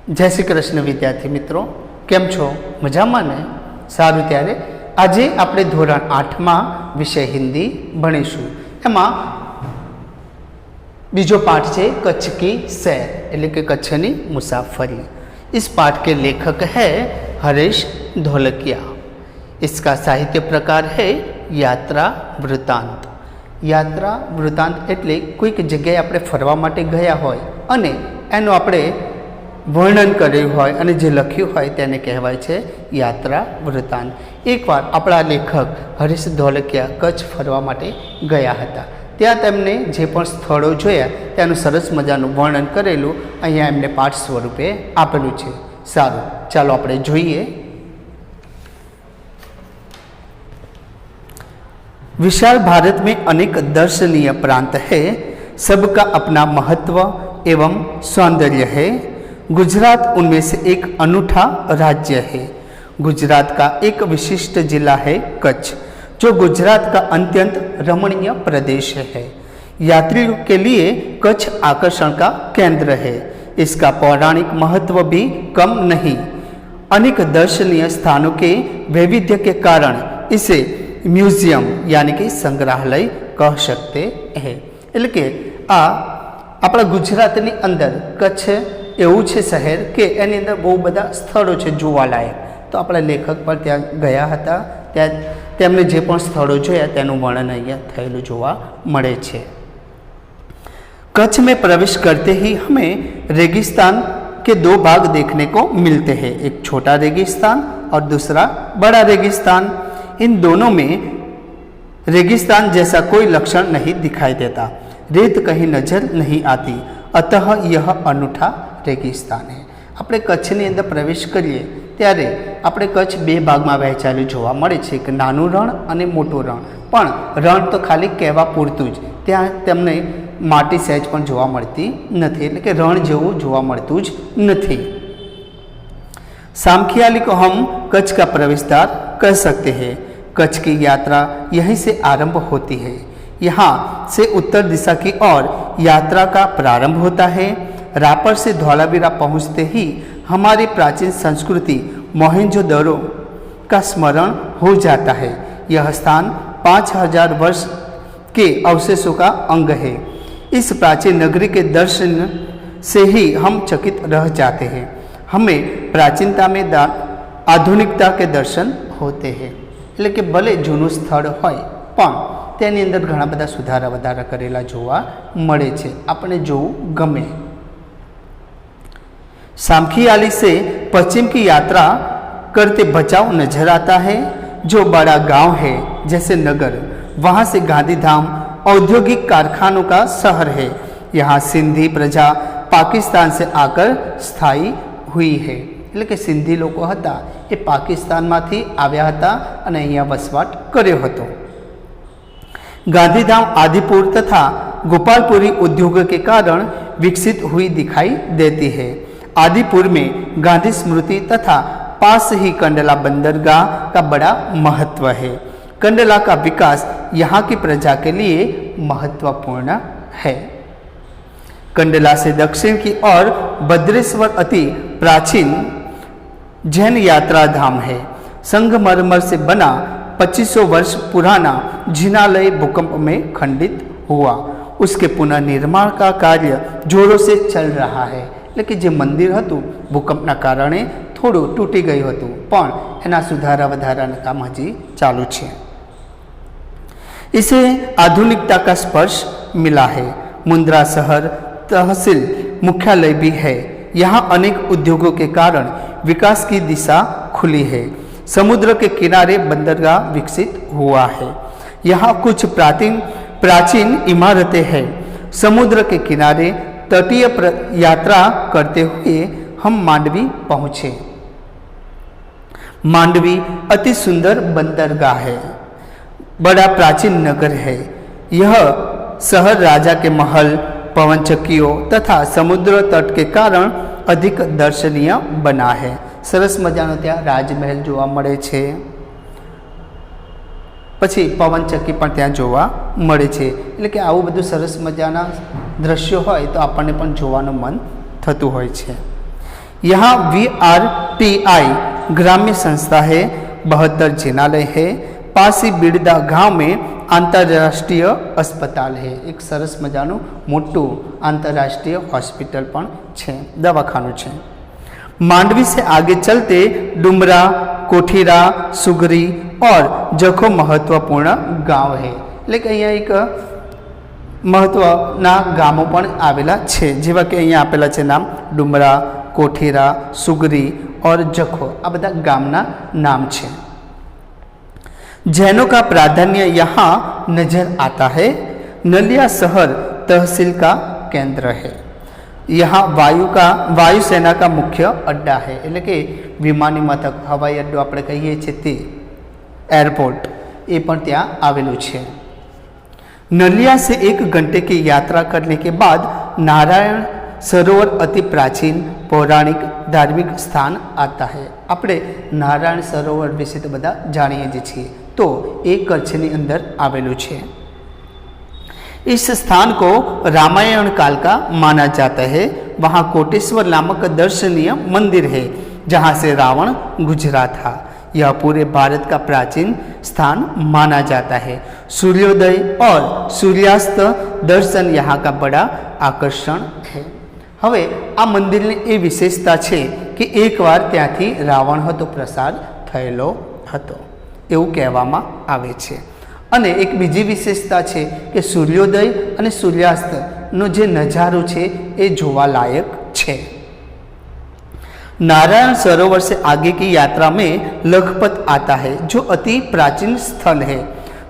जय श्री कृष्ण विद्यार्थी मित्रों, केम छो? मजामां ने? सारू, त्यारे आजे आपणे धोरण 8 में विषय हिंदी भणीशुं। एमां बीजो पाठ है कच्छ की सैर, एटले के कच्छनी मुसाफरी। इस पाठ के लेखक है हरीश ढोलकिया। इसका साहित्य प्रकार है यात्रा वृत्तांत। यात्रा वृत्तांत एटले कोईक जग्याए आपणे फरवा माटे गया होय अने एनो आपणे वर्णन कर्युं होय अने जे लख्युं होय तेने कहेवाय छे यात्रा वृत्तांत। एक बार आपणा लेखक हरीश ढोलकिया कच्छ फरवा माटे गया हता। त्यां तेमणे जे पण स्थळो जोया तेनुं सरस मजानुं वर्णन करेलुं अहींया एमणे पाठ स्वरूपे आपेलुं छे। सारुं, चालो आपणे जोईए। विशाल भारत में अनेक दर्शनीय प्रांत है, सबका अपना महत्व एवं सौंदर्य है। गुजरात उनमें से एक अनूठा राज्य है। गुजरात का एक विशिष्ट जिला है कच्छ, जो गुजरात का अत्यंत रमणीय प्रदेश है। यात्रियों के लिए कच्छ आकर्षण का केंद्र है। इसका पौराणिक महत्व भी कम नहीं। अनेक दर्शनीय स्थानों के वैविध्य के कारण इसे म्यूजियम यानी कि संग्रहालय कह सकते हैं। एटले के आपड़ा गुजरातनी अंदर कच्छ एवं है शहर के एनी अंदर बहु बधा स्थलों है जोवालायक। तो अपना लेखक पर त्या गया हता, त्या तेमणे जे पण स्थलों जोया तेनुं वर्णन अहींया थयेलुं जोवा मळे छे। कच्छ में प्रवेश करते ही हमें रेगिस्तान के दो भाग देखने को मिलते हैं, एक छोटा रेगिस्तान और दूसरा बड़ा रेगिस्तान। इन दोनों में रेगिस्तान जैसा कोई लक्षण नहीं दिखाई देता, रेत कहीं नजर नहीं आती, अतः यह अनूठा रेगिस्तान है। આપણે કચ્છની અંદર પ્રવેશ કરીએ ત્યારે આપણે કચ્છ બે ભાગમાં વહેંચાયેલું જોવા મળે છે, એક નાનું રણ અને મોટું રણ। પણ રણ તો ખાલી કહેવા પૂરતું જ, ત્યાં તેમને માટી સહેજ પણ જોવા મળતી નથી, એટલે કે રણ જેવું જોવા મળતું જ નથી। सामखियाली को हम कच्छ का प्रवेशद्वार कह सकते हैं। कच्छ की यात्रा यहीं से आरंभ होती है। यहाँ से उत्तर दिशा की ओर यात्रा का प्रारंभ होता है। रापर से धौलावीरा पहुँचते ही हमारी प्राचीन संस्कृति मोहेंजोदड़ो का स्मरण हो जाता है। यह स्थान 5000 वर्ष के अवशेषों का अंग है। इस प्राचीन नगरी के दर्शन से ही हम चकित रह जाते हैं। हमें प्राचीनता में आधुनिकता के दर्शन होते हैं। એટલે કે ભલે જૂનું સ્થળ હોય પણ તેની અંદર ઘણા બધા સુધારા વધારા કરેલા જોવા મળે છે, આપણે જોવું ગમે। सामखियाली से पश्चिम की यात्रा करते बचाव नजर आता है, जो बड़ा गांव है जैसे नगर। वहाँ से गांधीधाम औद्योगिक कारखानों का शहर है। यहाँ सिंधी प्रजा पाकिस्तान से आकर स्थायी हुई है। એટલે કે સિંધી લોકો હતા એ પાકિસ્તાનમાંથી આવ્યા હતા અને અહીંયા વસવાટ કર્યો હતો। गांधीधाम आदिपुर तथा गोपालपुरी उद्योग के कारण विकसित हुई दिखाई देती है। आदिपुर में गांधी स्मृति तथा पास ही कंडला बंदरगाह का बड़ा महत्व है। कंडला का विकास यहाँ की प्रजा के लिए महत्वपूर्ण है। कंडला से दक्षिण की ओर भद्रेश्वर अति प्राचीन जैन यात्रा धाम है। संगमरमर से बना 2500 वर्ष पुराना जिनालय भूकंप में खंडित हुआ। उसके पुनर्निर्माण का कार्य जोरों से चल रहा है। लेकिन जे मंदिर हतुं भूकंपना कारणे थोड़ुं तूटी गयुं हतुं, पण एना सुधारा वधाराना काम हजी चालू छे। इसे आधुनिकता का स्पर्श मिला है। मुंद्रा शहर तहसील मुख्यालय भी है। यहाँ अनेक उद्योगों के कारण विकास की दिशा खुली है। समुद्र के किनारे बंदरगाह विकसित हुआ है। यहाँ कुछ प्राचीन इमारतें हैं। समुद्र के किनारे तटीय यात्रा करते हुए हम मांडवी पहुँचे। मांडवी अति सुंदर बंदरगाह है, बड़ा प्राचीन नगर है। यह शहर राजा के महल, पवन चक्कियों तथा समुद्र तट के कारण अधिक दर्शनीय बना है। सरस मजानो त्या राजमहल जोवा मळे छे, पछी पवन चक्की पण त्यां जोवा मळे छे। એટલે કે આવું બધું સરસ મજાના દ્રશ્યો હોય તો આપણને પણ જોવાનું મન થતું હોય છે। यहाँ VRTI ग्राम्य संस्था है, 72 जिनालय है, पासी बिरदा गांव में आंतरराष्ट्रीय अस्पताल है, एक सरस मजानु मोटू आंतरराष्ट्रीय हॉस्पिटल पण छे, दवाखानु छे। मांडवी से आगे चलते डुमरा, कोठीरा, सुगरी और जखो महत्वपूर्ण गांव है, એટલે કે અહીંયા એક મહત્વના ગામો પણ આવેલા છે, જેવા કે અહીંયા આપેલા છે નામ ડુમરા, કોઠીરા, સુગરી और जखो, આ બધા ગામના નામ છે। जैनों का प्राधान्य यहाँ नजर आता है। नलिया शहर तहसील का केंद्र है। यहाँ वायुसेना का मुख्य अड्डा है, એટલે કે વિમાની મથક, હવાઈ અડ્ડો આપણે કહીએ છીએ તે एयरपोर्ट એ પણ ત્યાં આવેલું છે। नलिया से 1 घंटे की यात्रा करने के बाद नारायण सरोवर अति प्राचीन पौराणिक धार्मिक स्थान आता है। આપણે નારાયણ સરોવર વિશે તો બધા જાણીએ જ છીએ, तो एक कच्छनी अंदर आवेलू छे। इस स्थान को रामायण काल का माना जाता है। वहाँ कोटेश्वर नामक दर्शनीय मंदिर है, जहाँ से रावण गुजरा था। यह पूरे भारत का प्राचीन स्थान माना जाता है। सूर्योदय और सूर्यास्त दर्शन यहाँ का बड़ा आकर्षण है। हवे आ मंदिर ने ए विशेषता है कि एक बार त्यांथी रावण हतो प्रसार थयेलो हतो एवं कहेवामां आवे छे। अने एक बीजी विशेषता है कि सूर्योदय और सूर्यास्तनो जे नजारो है ये जोवालायक है। नारायण सरोवर से आगे की यात्रा में लखपत आता है, जो अति प्राचीन स्थल है।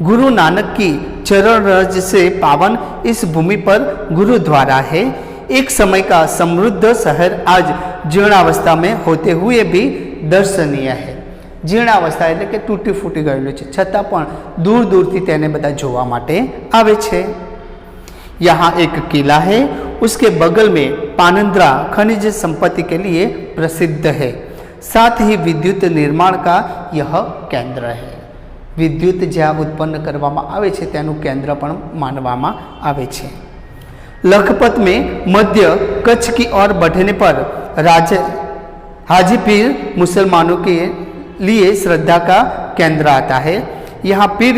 गुरु नानक की चरण रज से पावन इस भूमि पर गुरुद्वारा है। एक समय का समृद्ध शहर आज जीर्णावस्था में होते हुए भी दर्शनीय है। जीर्णावस्था એટલે કે તૂટી ફૂટી ગયેલું છે, છતાં પણ दूर दूरથી તેને બધા જોવા માટે આવે છે। यहाँ एक किला है, उसके बगल में पानंद्रा खनिज संपत्ति के लिए प्रसिद्ध है। साथ ही विद्युत निर्माण का यह केंद्र है। विद्युत ज्યાં उत्पन्न કરવામાં આવે છે તેનું કેન્દ્ર પણ માનવામાં આવે છે। लखपत में मध्य कच्छ की ओर बढ़ने पर हाजी पीर मुसलमानों के लिए श्रद्धा का केंद्र आता है। यहाँ पीर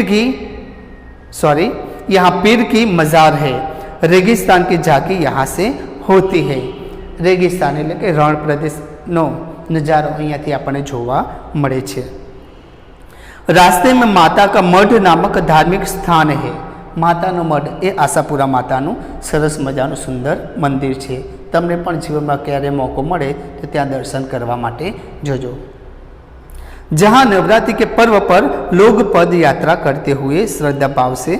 की मज़ार है। रेगिस्तान की झांकी यहाँ से होती है। रेगिस्तान એટલે કે રણ પ્રદેશનો નજારો અહીંયાથી આપણને જોવા મળે છે। रास्ते में माता का मठ नामक धार्मिक स्थान है। मातानो मठ ए आशापुरा माताનું સરસ મજાનું સુંદર મંદિર છે। તમને પણ જીવનમાં ક્યારે મોકો મળે તો ત્યાં દર્શન કરવા માટે જોજો। जहाँ नवरात्रि के पर्व पर लोग पद यात्रा करते हुए श्रद्धा भाव से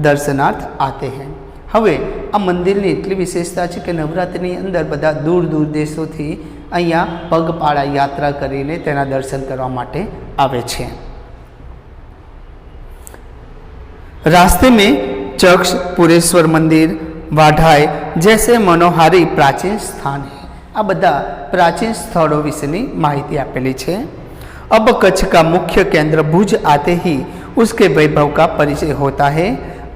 दर्शनार्थ आते हैं। हवे आ मंदिर की एटली विशेषता है कि नवरात्रि अंदर बधा दूर दूर देशों थी अहींया पगपाळा यात्रा करीने तेना दर्शन करवा माटे आवे छे। रास्ते में चक्ष, पुरेश्वर मंदिर, वाढाई जैसे मनोहारी प्राचीन स्थान है। आ बधा प्राचीन स्थलों विशेनी माहिती आपेली छे। अब कच्छ का मुख्य केंद्र भुज आते ही उसके वैभव का परिचय होता है।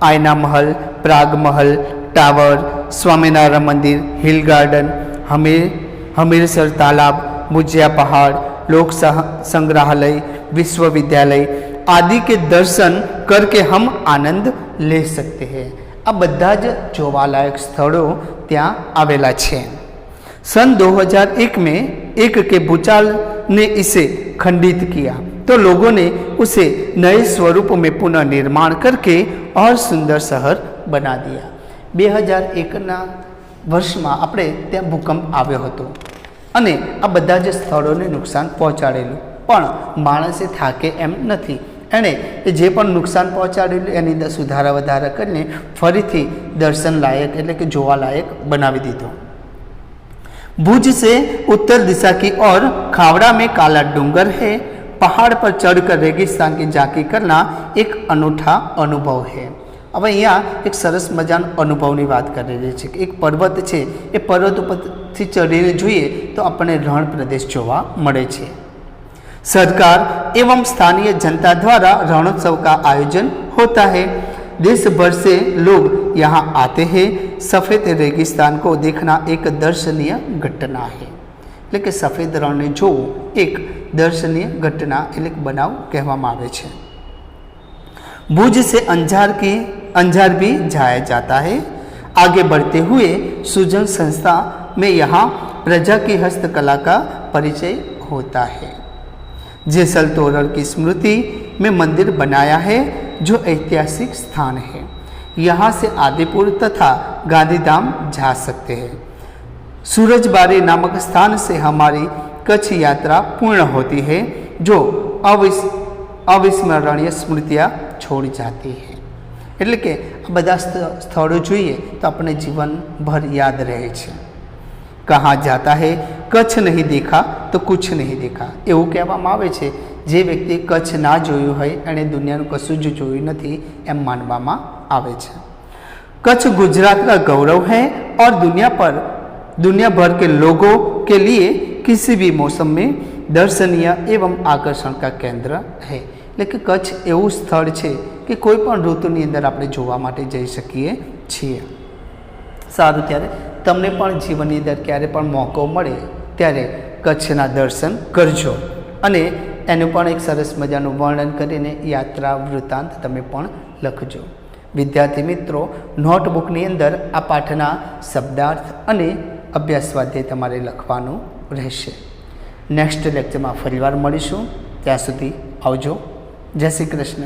आयना महल, प्राग महल, टावर, स्वामीनारायण मंदिर, हिल गार्डन, हमीरसर तालाब, भुजिया पहाड़, लोक संग्रहालय, विश्वविद्यालय आदि के दर्शन करके हम आनंद ले सकते हैं। आ बधा ज जोवालायक स्थलों त्यां आवेला छे। सन 2001 में एक के भूचाल ने इसे खंडित किया तो लोगों ने उसे नए स्वरूप में पुनः निर्माण करके और सुंदर शहर बना दिया। 2001 वर्ष में આપણે ત્યાં ભૂકંપ આવ્યો હતો અને આ બધા જ સ્થળોને નુકસાન પહોંચાડેલું, પણ માણસે થાકે એમ નથી। એણે જે પણ નુકસાન પહોંચાડેલું એની અંદર સુધારા વધારા કરીને ફરીથી દર્શન લાયક એટલે કે જોવા લાયક બનાવી દીધો। भुज से उत्तर दिशा की ओर खावड़ा में काला डूंगर है। पहाड़ पर चढ़कर रेगिस्तान की झांकी करना एक अनूठा अनुभव है। अब अहींया एक सरस मजानो अनुभवनी बात करेली छे कि एक पर्वत है, ये पर्वत परथी चढ़ीने जोईए तो आपणे रण प्रदेश जोवा मळे छे। सरकार एवं स्थानीय जनता द्वारा रणोत्सव का आयोजन होता है। देश भर से लोग यहाँ आते हैं। सफ़ेद रेगिस्तान को देखना एक दर्शनीय घटना है। એટલે કે સફેદ રણને જોવું એક દર્શनीय घटना એટલે કે બનાવ કહેવામાં આવે છે। भुज से अंजार भी जाया जाता है। आगे बढ़ते हुए सुजन संस्था में यहाँ प्रजा की हस्तकला का परिचय होता है। जैसल तोरल की स्मृति में मंदिर बनाया है जो ऐतिहासिक स्थान है। यहाँ से आदिपुर तथा गांधीधाम जा सकते हैं। सूरजबारी नामक स्थान से हमारी कच्छ यात्रा पूर्ण होती है जो अविस्मरणीय स्मृतियाँ छोड़ जाती है। એટલે કે આ બધા સ્થળો જોઈએ તો આપણે જીવનભર યાદ રહે છે। કહાં જાતા હૈ કચ્છ નહીં દેખા તો કુછ નહીં દેખા, એવું કહેવામાં આવે છે જે વ્યક્તિ કચ્છ ના જોયું હોય એણે દુનિયાનું કશું જ જોયું નથી એમ માનવામાં આવે છે। कच्छ गुजरात का गौरव है और दुनिया भर के लोगों के लिए किसी भी मौसम में दर्शनीय एवं आकर्षण का केंद्र है। એટલે કે કચ્છ એવું સ્થળ છે કે કોઈ પણ ઋતુની અંદર આપણે જોવા માટે જઈ શકીએ છીએ। સારું, ત્યારે તમને પણ જીવનની અંદર ક્યારે પણ મોકો મળે ત્યારે કચ્છના દર્શન કરજો અને એનું પણ એક સરસ મજાનું વર્ણન કરીને યાત્રા વૃત્તાંત તમે પણ લખજો। વિદ્યાર્થી મિત્રો, નોટબુકની અંદર આ પાઠના શબ્દાર્થ અને અભ્યાસ સ્વાધ્યાય તમારે લખવાનું રહેશે। નેક્સ્ટ લેક્ચરમાં ફરીવાર મળીશું, ત્યાં સુધી આવજો। જય શ્રી કૃષ્ણ।